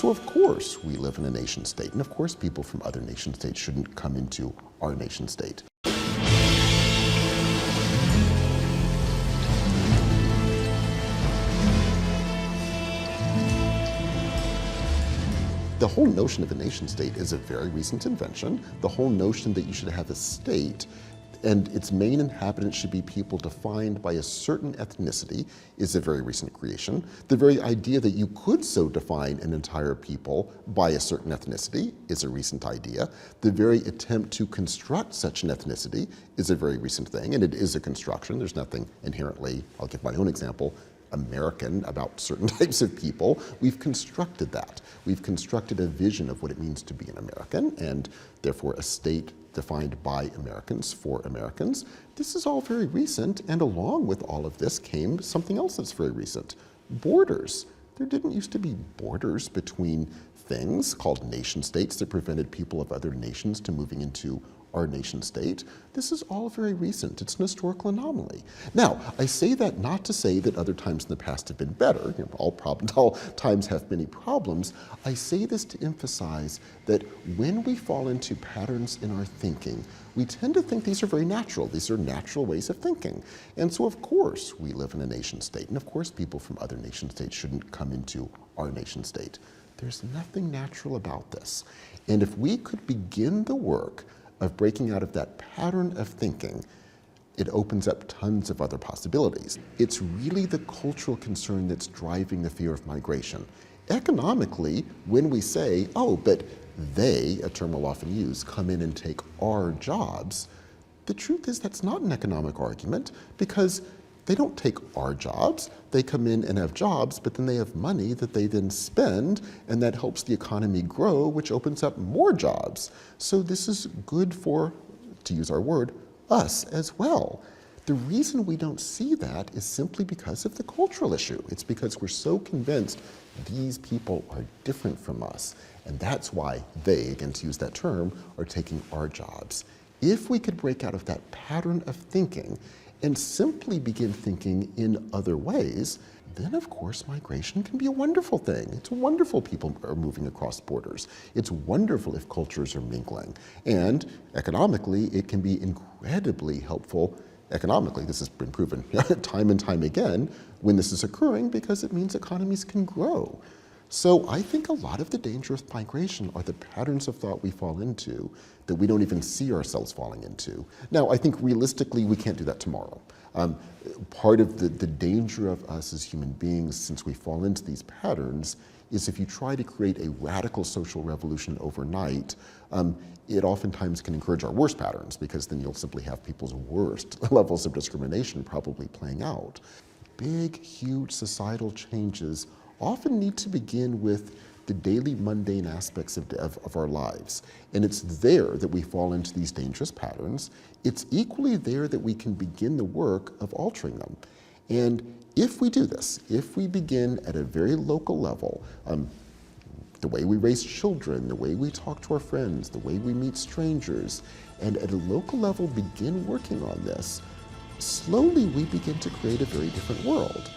so of course we live in a nation state, and of course people from other nation states shouldn't come into our nation state. The whole notion of a nation state is a very recent invention. The whole notion that you should have a state and its main inhabitants should be people defined by a certain ethnicity is a very recent creation. The very idea that you could so define an entire people by a certain ethnicity is a recent idea. The very attempt to construct such an ethnicity is a very recent thing, and it is a construction. There's nothing inherently, I'll give my own example, American about certain types of people. We've constructed that. We've constructed a vision of what it means to be an American, and therefore a state defined by Americans for Americans. This is all very recent, and along with all of this came something else that's very recent: borders. There didn't used to be borders between things called nation states that prevented people of other nations to moving into our nation state. This is all very recent. It's an historical anomaly. Now, I say that not to say that other times in the past have been better. You know, all times have many problems. I say this to emphasize that when we fall into patterns in our thinking, we tend to think these are very natural. These are natural ways of thinking. And so of course we live in a nation state, and of course people from other nation states shouldn't come into our nation state. There's nothing natural about this. And if we could begin the work of breaking out of that pattern of thinking, it opens up tons of other possibilities. It's really the cultural concern that's driving the fear of migration. Economically, when we say, oh, but they, a term we'll often use, come in and take our jobs, the truth is that's not an economic argument, because they don't take our jobs. They come in and have jobs, but then they have money that they then spend, and that helps the economy grow, which opens up more jobs. So this is good for, to use our word, us as well. The reason we don't see that is simply because of the cultural issue. It's because we're so convinced these people are different from us, and that's why they, again to use that term, are taking our jobs. If we could break out of that pattern of thinking and simply begin thinking in other ways, then of course migration can be a wonderful thing. It's wonderful people are moving across borders. It's wonderful if cultures are mingling. And economically, it can be incredibly helpful. Economically, this has been proven time and time again when this is occurring, because it means economies can grow. So I think a lot of the danger of migration are the patterns of thought we fall into that we don't even see ourselves falling into. Now, I think realistically, we can't do that tomorrow. Part of the danger of us as human beings, since we fall into these patterns, is if you try to create a radical social revolution overnight, it oftentimes can encourage our worst patterns, because then you'll simply have people's worst levels of discrimination probably playing out. Big, huge societal changes often need to begin with the daily mundane aspects of our lives. And it's there that we fall into these dangerous patterns. It's equally there that we can begin the work of altering them. And if we do this, if we begin at a very local level, the way we raise children, the way we talk to our friends, the way we meet strangers, and at a local level begin working on this, slowly we begin to create a very different world.